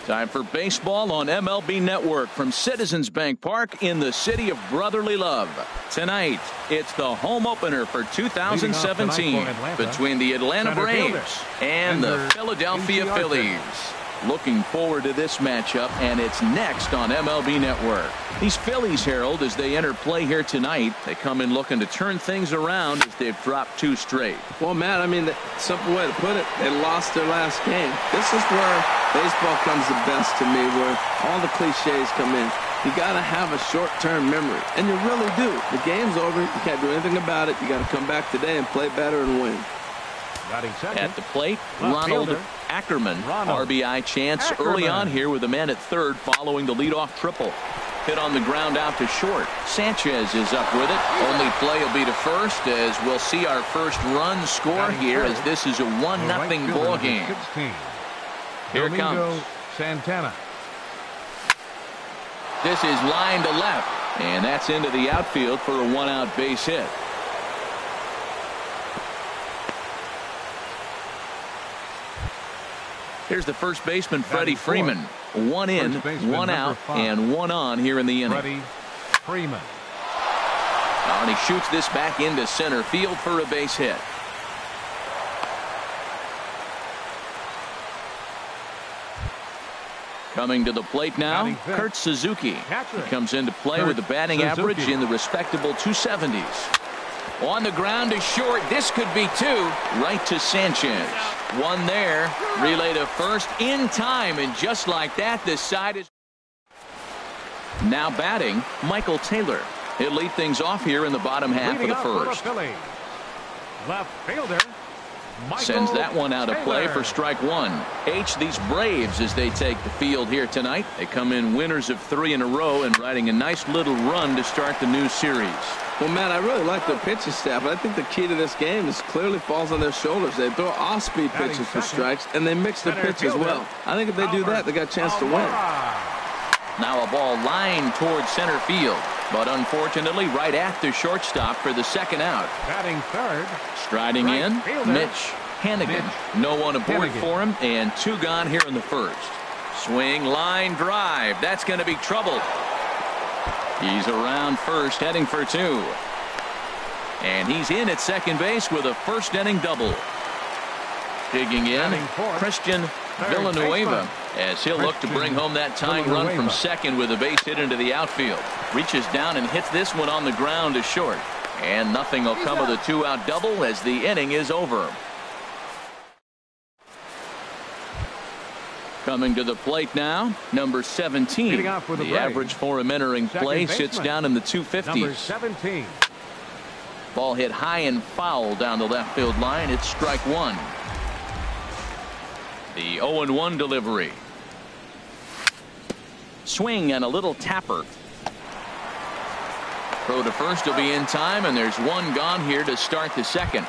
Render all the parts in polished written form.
Time for baseball on MLB Network from Citizens Bank Park in the city of brotherly love. Tonight, it's the home opener for 2017 between the Atlanta Braves and the Philadelphia Phillies. Looking forward to this matchup, and it's next on MLB Network. These Phillies, Harold, as they enter play here tonight, they come in looking to turn things around as they've dropped 2 straight. Well, Matt, I mean, the simple way to put it, they lost their last game. This is where baseball comes the best to me, where all the cliches come in. You got to have a short-term memory, and you really do. The game's over. You can't do anything about it. You got to come back today and play better and win. At the plate, Ronald Ackerman. RBI chance early on here with a man at third following the leadoff triple. Hit on the ground out to short. Sanchez is up with it. Only play will be to first as we'll see our first run score here as this is a 1-0 ball game. Here it comes. Santana. This is line to left, and that's into the outfield for a 1-out base hit. Here's the first baseman, Freddie Freeman. 1 in, 1 out, and 1 on here in the inning. Freddie Freeman. And he shoots this back into center field for a base hit. Coming to the plate now, Kurt Suzuki. He comes into play with a batting average in the respectable 270s. On the ground to short. This could be 2. Right to Sanchez. 1 there. Relay to first in time. And just like that, the side is now batting Michael Taylor. He'll lead things off here in the bottom half of the first. Left fielder. Sends that one out of play for strike 1. These Braves, as they take the field here tonight, they come in winners of 3 in a row and riding a nice little run to start the new series. Well, Matt, I really like their pitching staff, but I think the key to this game is clearly falls on their shoulders. They throw off-speed pitches for strikes, and they mix their pitch as well. I think if they do that, they got a chance to win. Now a ball lined towards center field, but unfortunately right at the shortstop for the second out. Batting third. Striding in, Mitch Hanigan. No one aboard for him, and 2 gone here in the first. Swing, line drive. That's going to be trouble. He's around first, heading for 2. And he's in at second base with a first inning double. Digging in, Christian Villanueva, as he'll look to bring home that tying run from second with a base hit into the outfield. Reaches down and hits this one on the ground to short. And nothing will come of the 2-out double as the inning is over. Coming to the plate now, number 17. The average for him entering play sits down in the 250s. Number 17. Ball hit high and foul down the left field line. It's strike 1. The 0-1 delivery. Swing and a little tapper. Throw to first will be in time, and there's 1 gone here to start the second.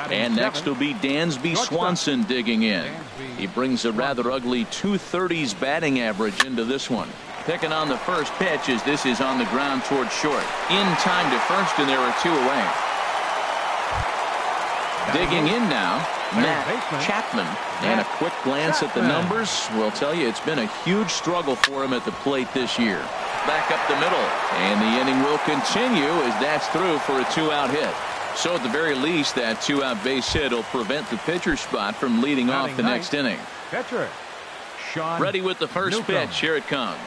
And next will be Dansby Swanson digging in. He brings a rather ugly 230s batting average into this one. Picking on the first pitch as this is on the ground towards short. In time to first, and there are 2 away. Digging in now, Matt Chapman. And a quick glance at the numbers will tell you it's been a huge struggle for him at the plate this year. Back up the middle, and the inning will continue as that's through for a 2-out hit. So at the very least, that 2-out base hit will prevent the pitcher spot from leading off the next inning. Catcher, Sean ready with the first pitch. Here it comes.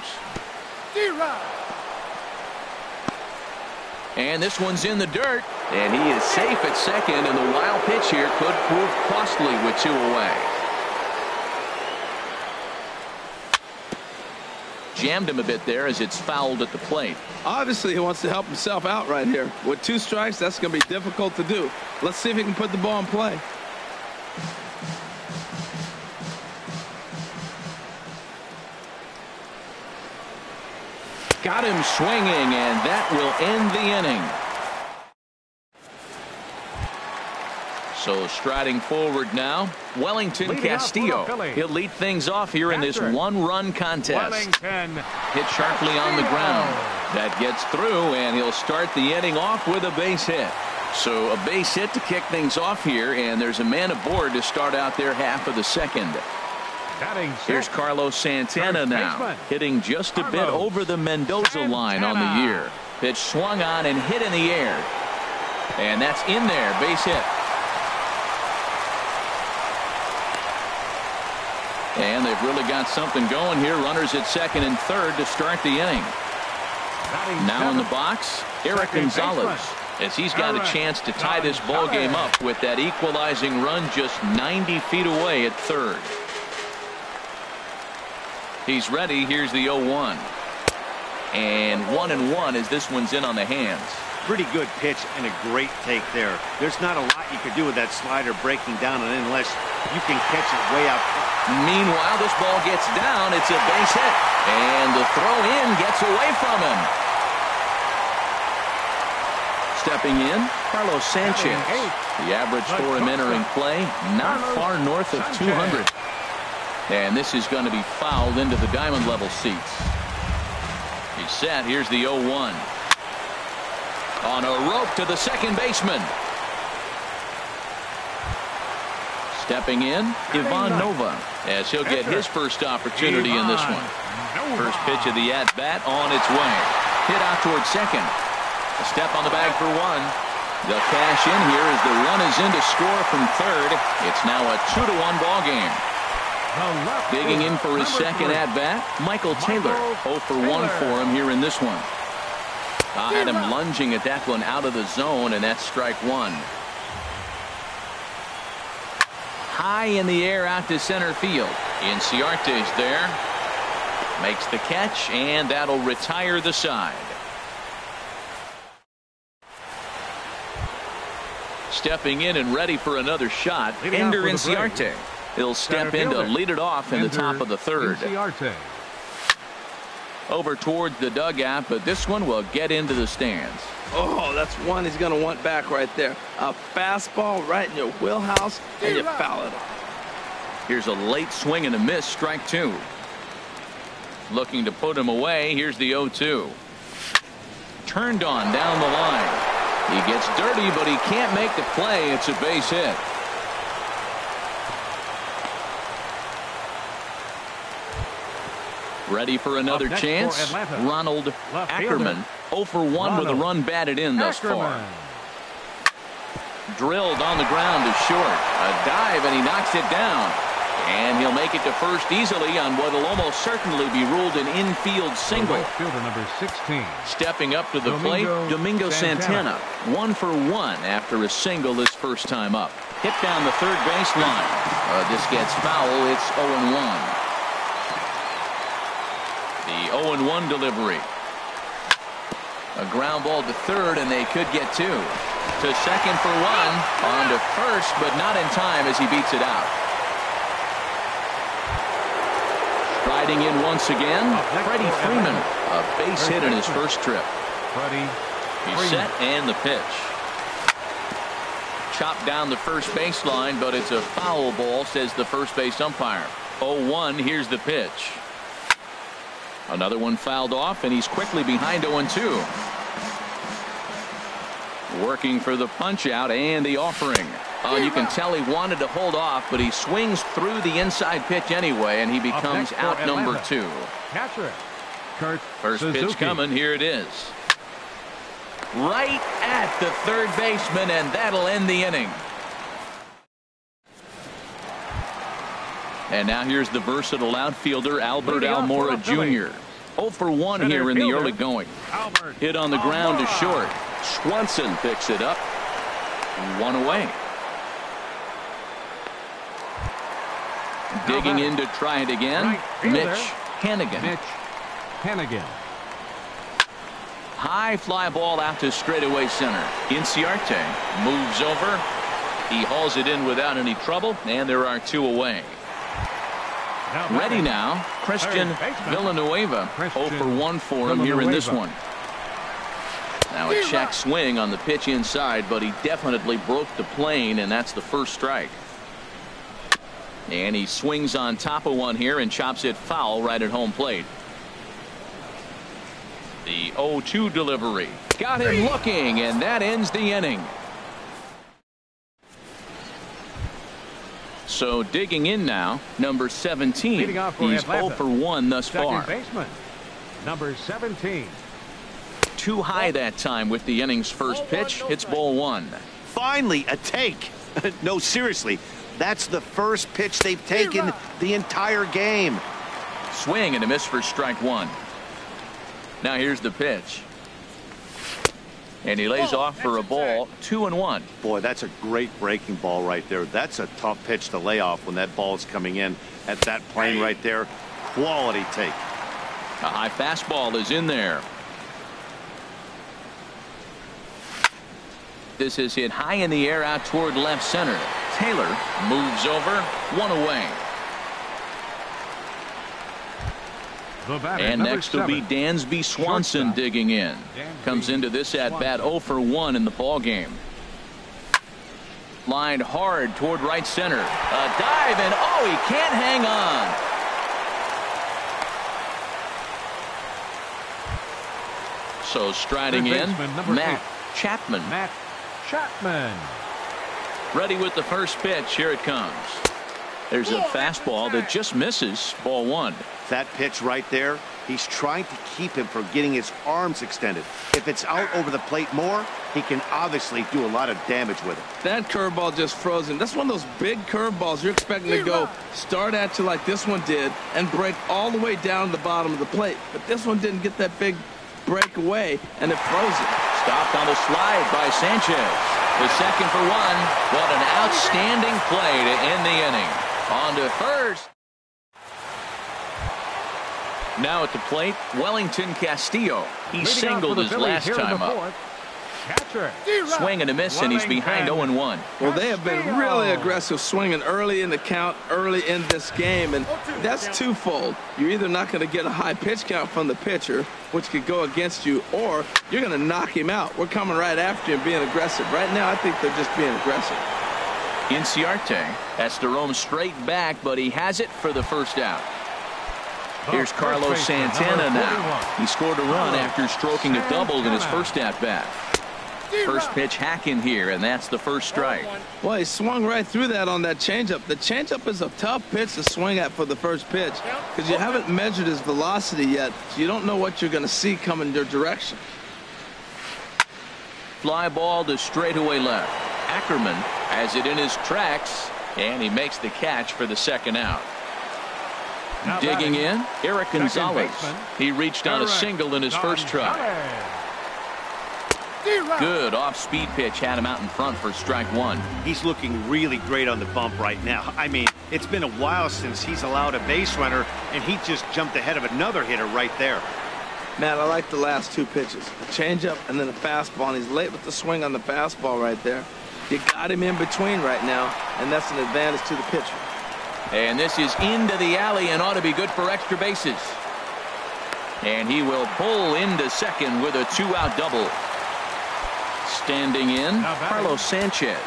And this one's in the dirt, and he is safe at second, and the wild pitch here could prove costly with 2 away. Jammed him a bit there as it's fouled at the plate. Obviously, he wants to help himself out right here. With 2 strikes, that's going to be difficult to do. Let's see if he can put the ball in play. Got him swinging, and that will end the inning. So striding forward now, Wellington Castillo. He'll lead things off here in this 1-run contest. Hit sharply on the ground. That gets through, and he'll start the inning off with a base hit. So a base hit to kick things off here, and there's a man aboard to start out their half of the second. Batting Here's sixth. Carlos Santana First now, baseman. hitting just a bit Carlos over the Mendoza line on the Santana. year. Pitch swung on and hit in the air. And that's in there, base hit. And they've really got something going here. Runners at second and third to start the inning. Batting Now in the seventh. box, Eric Second Gonzalez, baseman. as he's got a Eric chance to tie this ball game up with that equalizing run just 90 feet away at third. He's ready. Here's the 0-1. And 1-1 as this one's in on the hands. Pretty good pitch and a great take there. There's not a lot you could do with that slider breaking down and unless you can catch it way out. Meanwhile, this ball gets down. It's a base hit. And the throw in gets away from him. Stepping in, Carlos Sanchez. The average for him entering play, not far north of 200. And this is going to be fouled into the diamond level seats. He's set. Here's the 0-1. On a rope to the second baseman. Stepping in, Ivan Nova, as he'll get his first opportunity in this one. First pitch of the at-bat on its way. Hit out towards second. A step on the bag for one. They'll cash in here as the run is in to score from third. It's now a 2-1 ball game. Digging in for his second at-bat, Michael Taylor. 0 for 1 for him here in this one. Had him lunging at that one out of the zone, and that's strike one. High in the air out to center field. Inciarte's there. Makes the catch, and that'll retire the side. Stepping in and ready for another shot, Ender Inciarte. He'll step in to lead it off in the top of the third. Over towards the dugout, but this one will get into the stands. Oh, that's one he's going to want back right there. A fastball right in your wheelhouse, and you foul it off. Here's a late swing and a miss, strike two. Looking to put him away. Here's the 0-2. Turned on down the line. He gets dirty, but he can't make the play. It's a base hit. Ready for another chance. Ronald Ackerman. 0 for 1 with a run batted in thus far. Drilled on the ground to short. A dive, and he knocks it down. And he'll make it to first easily on what will almost certainly be ruled an infield single. Fielder number 16. Stepping up to the plate, Domingo Santana. 1 for 1 after a single his first time up. Hit down the third baseline. This gets foul. It's 0-1. The 0-1 delivery. A ground ball to third, and they could get two. To second for one. On to first, but not in time as he beats it out. Riding in once again, Freddie Freeman. A base hit in his first trip. He's set and the pitch. Chopped down the first baseline, but it's a foul ball, says the first base umpire. 0-1, here's the pitch. Another one fouled off, and he's quickly behind 0-2. Working for the punch out and the offering. You can tell he wanted to hold off, but he swings through the inside pitch anyway, and he becomes out number 2. Catcher, Kurt First Suzuki. pitch coming. Here it is. Right at the third baseman, and that'll end the inning. And now here's the versatile outfielder, Albert Almora Jr. 0 for 1 here in the early going. Hit on the ground to short. Swanson picks it up. 1 away. Digging in to try it again. Mitch Hannigan. High fly ball out to straightaway center. Inciarte moves over. He hauls it in without any trouble, and there are 2 away. Ready now, Christian Villanueva. 0 for 1 for him here in this one. Now a check swing on the pitch inside, but he definitely broke the plane, and that's the first strike. And he swings on top of one here and chops it foul right at home plate. The 0-2 delivery. Got him looking, and that ends the inning. So digging in now, number 17. Leading off for He's Atlanta, 0 for 1 thus far. second baseman, number 17. Too high that time with the inning's first pitch. It's ball 1. Finally, a take. No, seriously. That's the first pitch they've taken the entire game. Swing and a miss for strike 1. Now here's the pitch. And he lays off for a ball, 2-1. Boy, that's a great breaking ball right there. That's a tough pitch to lay off when that ball's coming in at that plane right there. Quality take. A high fastball is in there. This is hit high in the air out toward left center. Taylor moves over, 1 away. The batter, And number next will 7. be Dansby Swanson Shortstop. digging in. Comes into this at bat 0 for 1 in the ball game. Lined hard toward right center. A dive and oh, he can't hang on. So striding Third in, baseman, number Matt 8. Chapman. Matt Chapman. Ready with the first pitch. Here it comes. There's a fastball that just misses. Ball 1. That pitch right there, he's trying to keep him from getting his arms extended. If it's out over the plate more, he can obviously do a lot of damage with it. That curveball just froze him. That's one of those big curveballs you're expecting to go start at you like this one did and break all the way down to the bottom of the plate. But this one didn't get that big break away, and it froze it. Stopped on the slide by Sanchez. The second for 1. What an outstanding play to end the inning. On to first. Now at the plate, Wellington Castillo. He Leading singled off for the his Phillies last here in time the up. fourth, Catcher. Swing and a miss, and he's behind 0-1. Well, they have been really aggressive swinging early in the count, early in this game, and that's twofold. You're either not going to get a high pitch count from the pitcher, which could go against you, or you're going to knock him out. We're coming right after him being aggressive. Right now, I think they're just being aggressive. Inciarte has to roam straight back, but he has it for the first out. Here's Carlos Santana now. He scored a run after stroking a double in his first at-bat. First pitch hack in here, and that's the first strike. Well, he swung right through that on that changeup. The changeup is a tough pitch to swing at for the first pitch because you haven't measured his velocity yet, so you don't know what you're going to see coming your direction. Fly ball to straightaway left. Ackerman has it in his tracks, and he makes the catch for the second out. Now Digging in, Eric second Gonzalez. baseman, He reached on a Eric single in his first try. Good off-speed pitch had him out in front for strike 1. He's looking really great on the bump right now. I mean, it's been a while since he's allowed a base runner, and he just jumped ahead of another hitter right there. Matt, I like the last two pitches. A changeup and then a fastball, and he's late with the swing on the fastball right there. You got him in between right now, and that's an advantage to the pitcher. And this is into the alley and ought to be good for extra bases. And he will pull into second with a 2-out double. Standing in, Carlos Sanchez.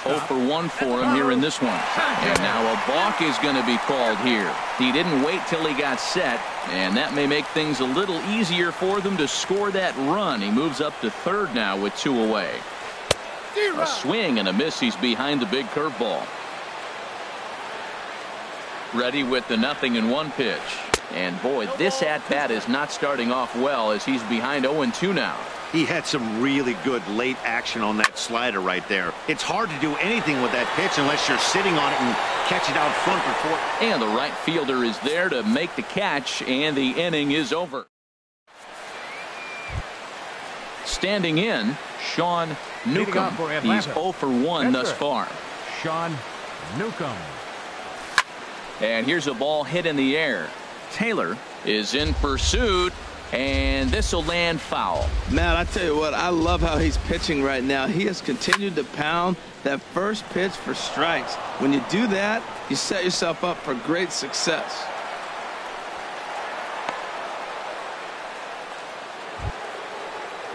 0 for 1 for him here in this one. And now a balk is going to be called here. He didn't wait till he got set, and that may make things a little easier for them to score that run. He moves up to third now with 2 away. A swing and a miss. He's behind the big curveball. Ready with the 0-1 pitch. And boy, this at-bat is not starting off well as he's behind 0-2 now. He had some really good late action on that slider right there. It's hard to do anything with that pitch unless you're sitting on it and catch it out front before. And the right fielder is there to make the catch, and the inning is over. Standing in, Sean Newcomb. He's 0 for 1 thus far. Sean Newcomb. And here's a ball hit in the air. Taylor is in pursuit, and this will land foul. Matt, I tell you what, I love how he's pitching right now. He has continued to pound that first pitch for strikes. When you do that, you set yourself up for great success.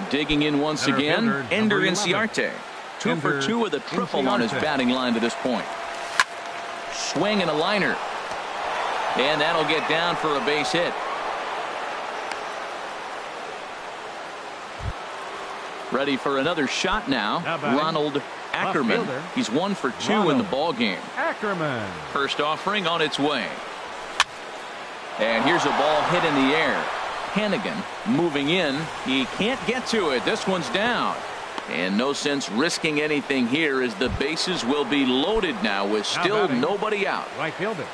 Digging in once Center again, fielder, Ender number 11. Inciarte. 2 for 2 with a triple on his Inciarte. batting line to this point. Swing and a liner. And that'll get down for a base hit. Ready for another shot now. Now batting, Ronald Ackerman. He's 1 for 2 in the ball game. Ackerman. First offering on its way. And here's a ball hit in the air. Hannigan moving in. He can't get to it. This one's down. And no sense risking anything here as the bases will be loaded now with still nobody out. Right fielder.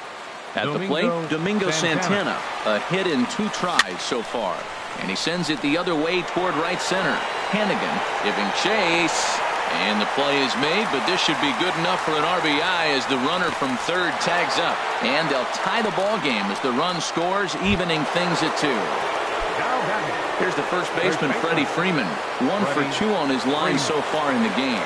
At the plate, Domingo Santana. A hit in 2 tries so far. And he sends it the other way toward right center. Hannigan giving chase. And the play is made, but this should be good enough for an RBI as the runner from third tags up. And they'll tie the ball game as the run scores, evening things at 2. Here's the first baseman, Freddie Freeman. 1 for 2 on his line so far in the game.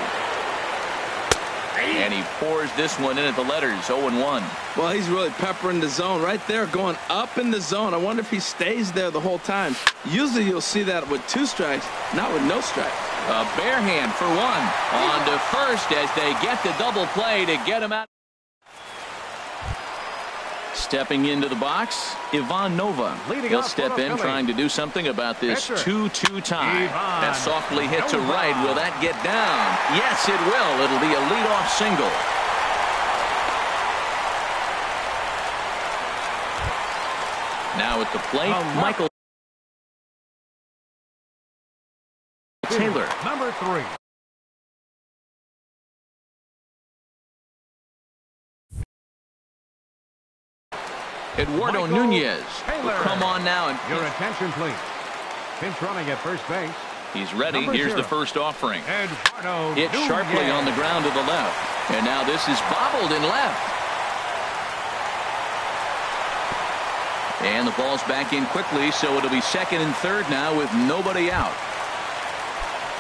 And he pours this one in at the letters, 0-1. Well, he's really peppering the zone right there, going up in the zone. I wonder if he stays there the whole time. Usually you'll see that with 2 strikes, not with no strikes. A bare hand for 1. On to first as they get the double play to get him out. Stepping into the box, Ivan Nova. He'll step in trying to do something about this 2-2 tie. That softly hit to right. Will that get down? Yes, it will. It'll be a leadoff single. Now at the plate, Michael Taylor. Number 3. Eduardo Nunez will come on now. And your attention, please. Pinch running at first base. He's ready. Here's the first offering. Eduardo Hit sharply on the ground to the left. And now this is bobbled in left. And the ball's back in quickly, so it'll be second and third now with nobody out.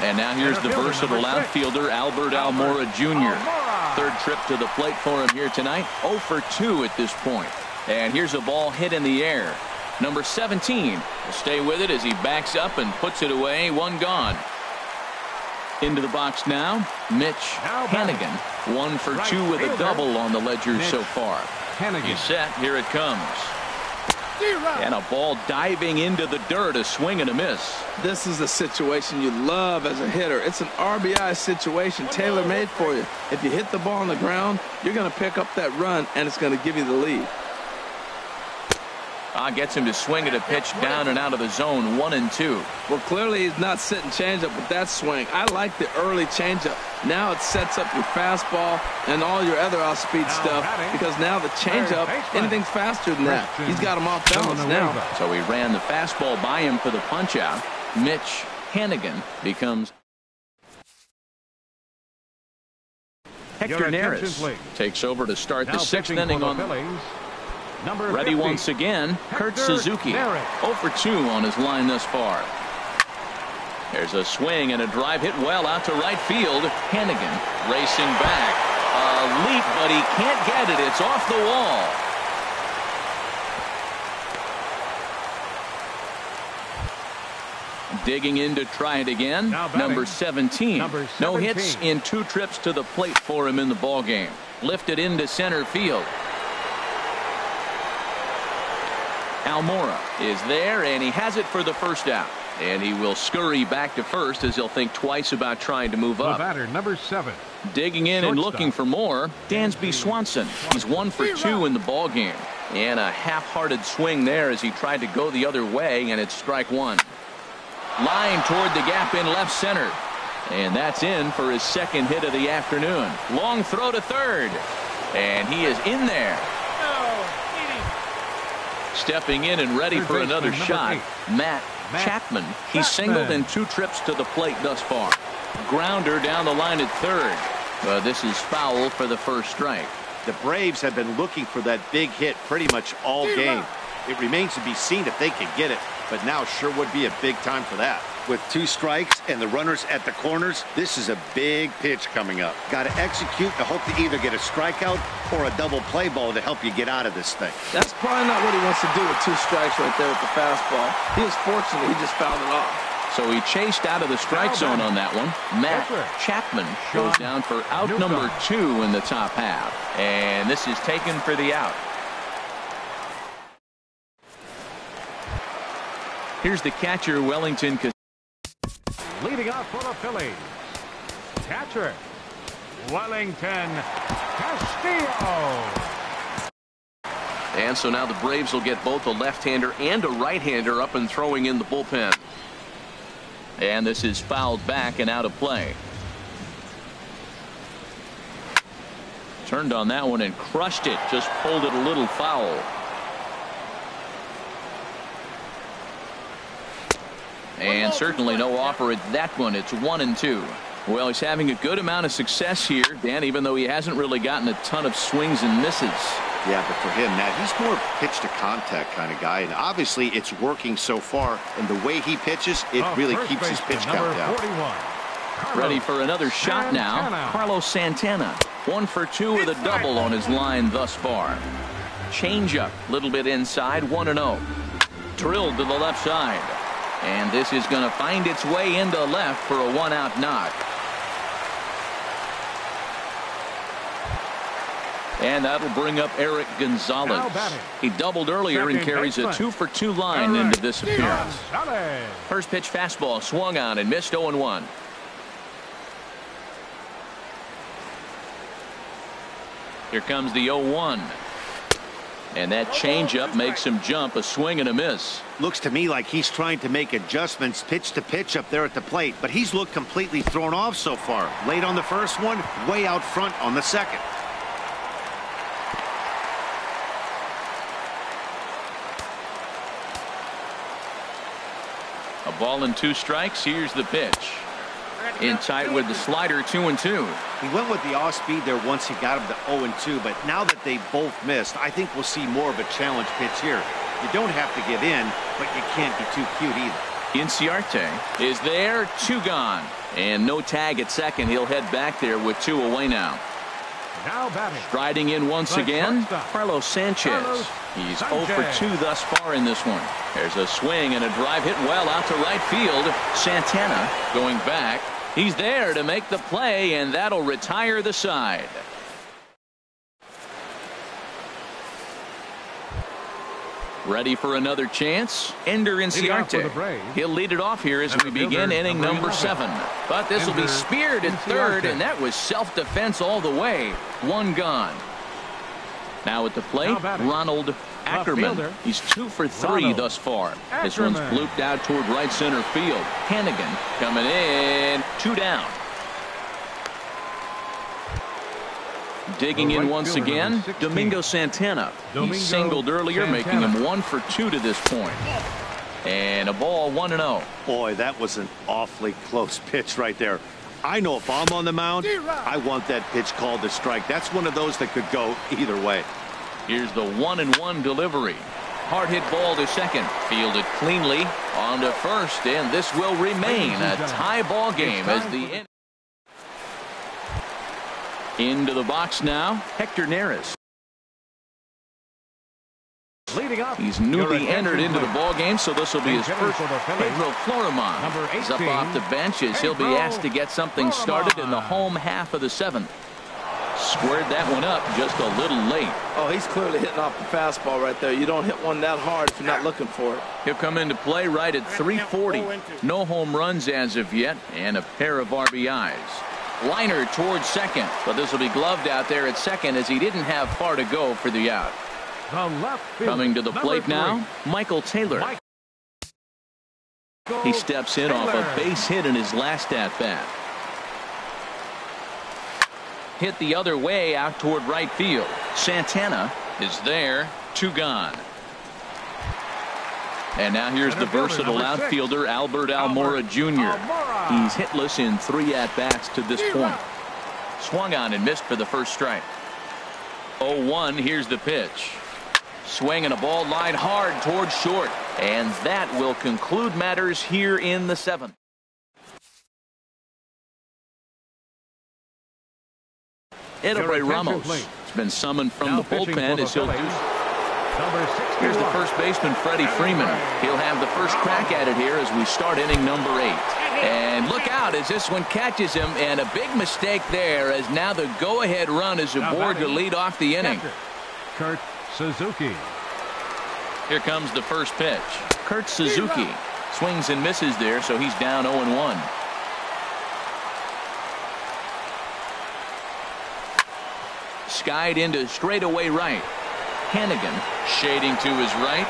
And now here's the versatile outfielder, Albert Almora Jr. Third trip to the plate for him here tonight. 0 for 2 at this point. And here's a ball hit in the air. Number 17 will stay with it as he backs up and puts it away. 1 gone. Into the box now, Mitch Hannigan. 1 for 2 with a double on the ledger so far. He's set. Here it comes. And a ball diving into the dirt, a swing and a miss. This is a situation you love as a hitter. It's an RBI situation tailor-made for you. If you hit the ball on the ground, you're going to pick up that run, and it's going to give you the lead. Gets him to swing at a pitch down and out of the zone, 1-2. Well, clearly he's not sitting changeup with that swing. I like the early changeup. Now it sets up your fastball and all your other off-speed stuff, because now the changeup, anything's faster than that. He's got him off balance now. So he ran the fastball by him for the punch-out. Mitch Hannigan becomes Hector Neris. Takes over to start the 6th inning on ready once again, Kurt Suzuki. 0 for 2 on his line thus far. There's a swing and a drive hit well out to right field. Hannigan racing back. A leap, but he can't get it. It's off the wall. Digging in to try it again. Number 17. No hits in 2 trips to the plate for him in the ball game. Lifted into center field. Almora is there, and he has it for the first out. And he will scurry back to first as he'll think twice about trying to move up. The batter, number 7. Digging in and looking for more, Dansby Swanson. He's 1 for 2 in the ball game. And a half-hearted swing there as he tried to go the other way, and it's strike 1. Line toward the gap in left center. And that's in for his 2nd hit of the afternoon. Long throw to third. And he is in there. Stepping in and ready for another shot, Matt Chapman. He's singled in 2 trips to the plate thus far. Grounder down the line at third. This is foul for the first strike. The Braves have been looking for that big hit pretty much all game. It remains to be seen if they can get it, but now sure would be a big time for that. With 2 strikes and the runners at the corners, this is a big pitch coming up. Got to execute to hope to either get a strikeout or a double play ball to help you get out of this thing. That's probably not what he wants to do with 2 strikes right there with the fastball. He was fortunate he just fouled it off. So he chased out of the strike zone on that one. Matt Chapman goes down for out number 2 in the top half. And this is taken for the out. Here's the catcher, Wellington. Leading off for the Phillies, catcher Wellington Castillo. And so now the Braves will get both a left-hander and a right-hander up and throwing in the bullpen. And this is fouled back and out of play. Turned on that one and crushed it. Just pulled it a little foul. And certainly no offer at that one. It's 1-2. Well, he's having a good amount of success here, Dan, even though he hasn't really gotten a ton of swings and misses. Yeah, but for him, Matt, he's more pitch to contact kind of guy, and obviously it's working so far, and the way he pitches, it really keeps his pitch count down. 41, ready for another shot now. Carlos Santana, 1 for 2 with a double on his line thus far. Changeup, little bit inside, 1-0. Drilled to the left side, and this is going to find its way into left for a 1-out knock. And that'll bring up Eric Gonzalez. He doubled earlier and carries a 2 for 2 line into this appearance. First pitch fastball swung on and missed 0-1. Here comes the 0-1. And that changeup makes him jump, a swing and a miss. Looks to me like he's trying to make adjustments pitch to pitch up there at the plate, but he's looked completely thrown off so far. Late on the first one, way out front on the second. A ball and 2 strikes. Here's the pitch. In tight with the slider, 2-2. He went with the off speed there once he got him to 0-2, but now that they both missed, I think we'll see more of a challenge pitch here. You don't have to give in, but you can't be too cute either. Inciarte is there, 2 gone. And no tag at second. He'll head back there with 2 away now. Now batting. Striding in once again, Carlos Sanchez. He's 0 for 2 thus far in this one. There's a swing and a drive hit well out to right field. Santana going back. He's there to make the play, and that'll retire the side. Ready for another chance? Ender Inciarte. He'll lead it off here as we begin inning number 7. But this will be speared at third, and that was self-defense all the way. 1 gone. Now at the plate, Ronald Ackerman. He's 2 for 3 thus far. This one's blooped out toward right center field. Hannigan coming in. 2 down. Digging in once again, Domingo Santana. He singled earlier, making him 1 for 2 to this point. And a ball, 1-0. Boy, that was an awfully close pitch right there. I know if I'm on the mound, I want that pitch called a strike. That's one of those that could go either way. Here's the 1-1 delivery. Hard hit ball to second. Fielded cleanly on to first, and this will remain a tie ball game as the into the box now, Hector Neris. He's newly entered into the ball game, so this will be his first. Pedro Florimon is up off the bench as he'll be asked to get something started in the home half of the 7th. Squared that one up just a little late. Oh, he's clearly hitting off the fastball right there. You don't hit one that hard if you're not looking for it. He'll come into play right at 340. No home runs as of yet, and a pair of RBIs. Liner towards second, but this will be gloved out there at second as he didn't have far to go for the out. Coming to the plate now, Michael Taylor. He steps in off a base hit in his last at-bat. Hit the other way out toward right field. Santana is there, 2 gone. And now here's the versatile outfielder, Albert Almora Jr. He's hitless in 3 at-bats to this point. Swung on and missed for the first strike. 0-1, here's the pitch. Swing and a ball line hard towards short. And that will conclude matters here in the 7th. Edelbray Ramos has been summoned from the bullpen as he'll do. Here's the first baseman, Freddie Freeman. He'll have the first crack at it here as we start inning number 8. And look out as this one catches him, and a big mistake there as now the go-ahead run is aboard to lead off the inning. Kurt Suzuki. Here comes the first pitch. Kurt Suzuki swings and misses there, so he's down 0-1. skied into straightaway right. Hannigan shading to his right.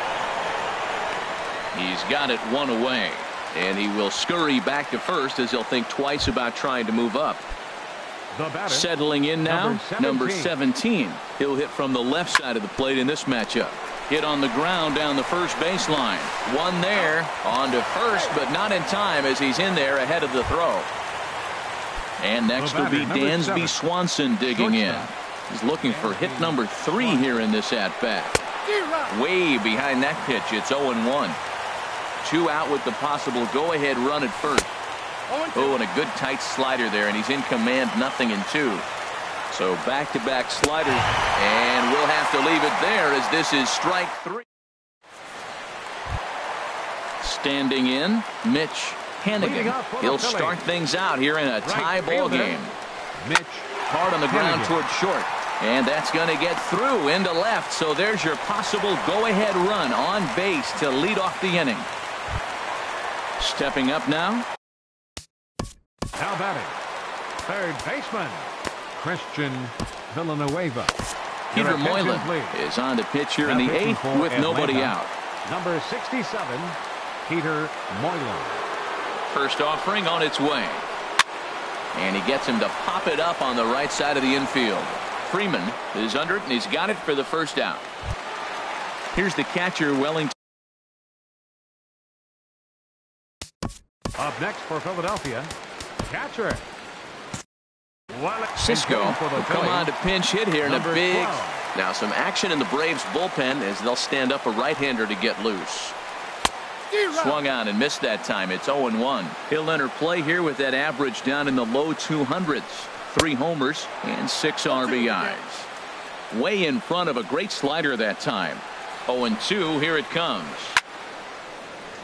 He's got it one away. And he will scurry back to first as he'll think twice about trying to move up. Settling in now, number 17. He'll hit from the left side of the plate in this matchup. Hit on the ground down the first baseline. One there, on to first, but not in time as he's in there ahead of the throw. And next will be Dansby Swanson digging in. He's looking for hit number 3 here in this at-bat. Way behind that pitch, it's 0-1. 2 out with the possible go-ahead run at first. Oh, and a good tight slider there, and he's in command, 0-2. So back-to-back sliders, and we'll have to leave it there as this is strike 3. Standing in, Mitch Hannigan. He'll start things out here in a tie ball game. Mitch Hard on the ground toward short. And that's going to get through into left. So there's your possible go-ahead run on base to lead off the inning. Stepping up now. Now batting, third baseman, Christian Villanueva. Peter Moylan is on to pitch here in the 8th with nobody out. Number 67, Peter Moylan. First offering on its way. And he gets him to pop it up on the right side of the infield. Freeman is under it, and he's got it for the first out. Here's the catcher, Wellington. Up next for Philadelphia, catcher Cisco will come on to pinch hit here in a big. 12. Now some action in the Braves bullpen as they'll stand up a right-hander to get loose. Swung on and missed that time. It's 0-1. He'll enter play here with that average down in the low 200s. 3 homers and 6 RBIs. Way in front of a great slider that time. 0-2. Here it comes.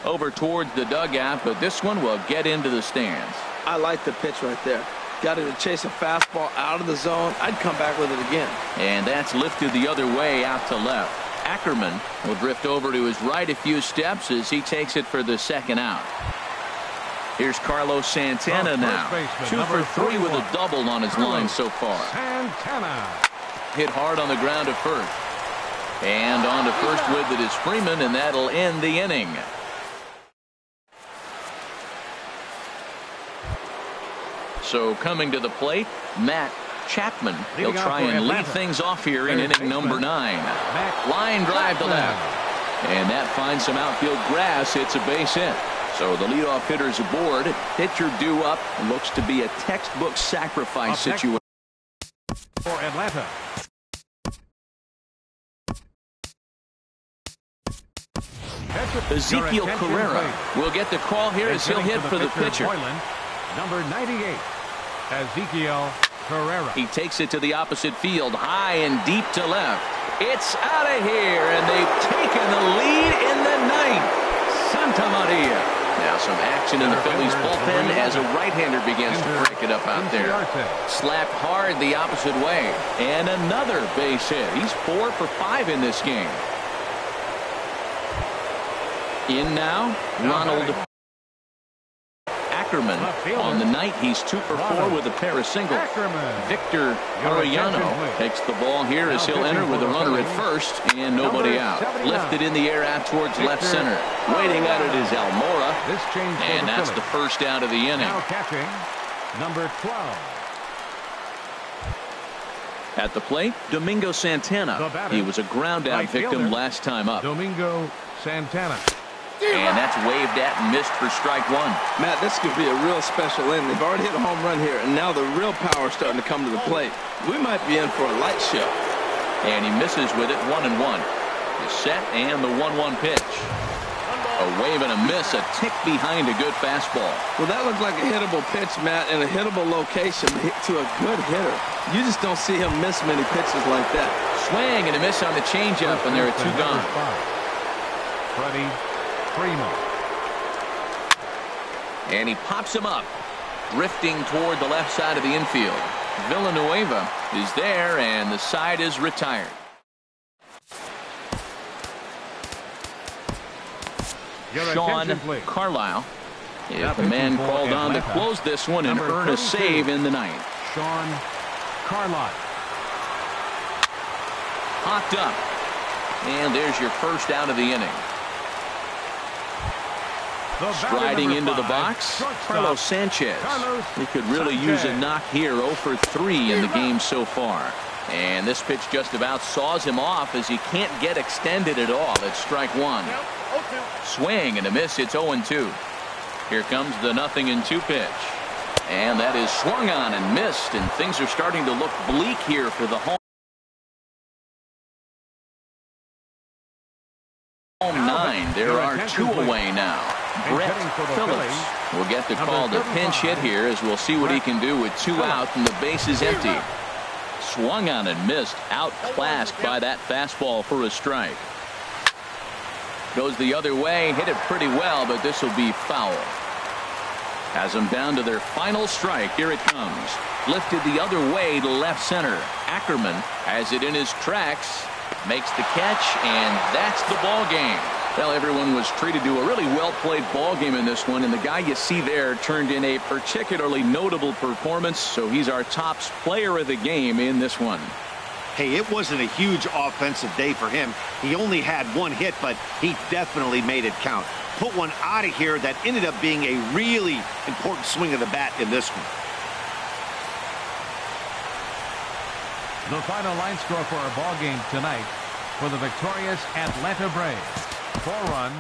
Over towards the dugout, but this one will get into the stands. I like the pitch right there. Got him to chase a fastball out of the zone. I'd come back with it again. And that's lifted the other way out to left. Ackerman will drift over to his right a few steps as he takes it for the second out. Here's Carlos Santana now. 2 for 3 with a double on his line so far. Santana. Hit hard on the ground at first. And on to first with it is Freeman, and that'll end the inning. So coming to the plate, Matt Chapman. He'll try and lead things off here in inning number 9. Line drive to left. And that finds some outfield grass. It's a base hit. So the leadoff hitter's aboard. Pitcher due up. Looks to be a textbook sacrifice situation. For Atlanta. Ezekiel Carrera will get the call here as he'll hit for the pitcher. Number 98, Ezekiel Carrera. He takes it to the opposite field, high and deep to left. It's out of here, and they've taken the lead in the 9th. Santa Maria. Now some action in the Phillies bullpen as a right-hander begins to break it up out there. Slapped hard the opposite way. And another base hit. He's 4 for 5 in this game. In now, Ronald Ackerman. On the night, he's 2 for 4 with a pair of singles. Victor Arellano takes the ball here as he'll enter with a runner at first and nobody out. Lifted in the air out towards left center. Waiting at it is Almora. And that's the first out of the inning. Now catching, number 12. At the plate, Domingo Santana. He was a ground out victim last time up. Domingo Santana. And that's waved at and missed for strike 1. Matt, this could be a real special inning. They've already hit a home run here, and now the real power is starting to come to the plate. We might be in for a light show. And he misses with it, 1-1. The set and the 1-1 pitch. A wave and a miss, a tick behind a good fastball. Well, that looked like a hittable pitch, Matt, in a hittable location to a good hitter. You just don't see him miss many pitches like that. Swing and a miss on the changeup, and there are 2 gone. Freddie Freeman. And he pops him up, drifting toward the left side of the infield. Villanueva is there, and the side is retired. Sean Carlisle is the man called on to close this one and earn a save in the 9th. Sean Carlisle. popped up. And there's your first out of the inning. Striding into the box, Carlos Sanchez. He could really use a knock here. 0 for 3 in the game so far. And this pitch just about saws him off as he can't get extended at all. It's strike one. Swing and a miss. It's 0-2. Here comes the 0-2 pitch. And that is swung on and missed. And things are starting to look bleak here for the home nine. There are 2 away now. Brett Phillips will get the call to pinch hit here as we'll see what he can do with 2 out and the base is empty. Swung on and missed. Outclassed by that fastball for a strike. Goes the other way. Hit it pretty well, but this will be foul. Has them down to their final strike. Here it comes. Lifted the other way to left center. Ackerman has it in his tracks. Makes the catch, and that's the ball game. Well, everyone was treated to a really well-played ball game in this one, and the guy you see there turned in a particularly notable performance, so he's our top player of the game in this one. Hey, it wasn't a huge offensive day for him. He only had 1 hit, but he definitely made it count. Put one out of here that ended up being a really important swing of the bat in this one. The final line score for our ball game tonight for the victorious Atlanta Braves. 4 runs.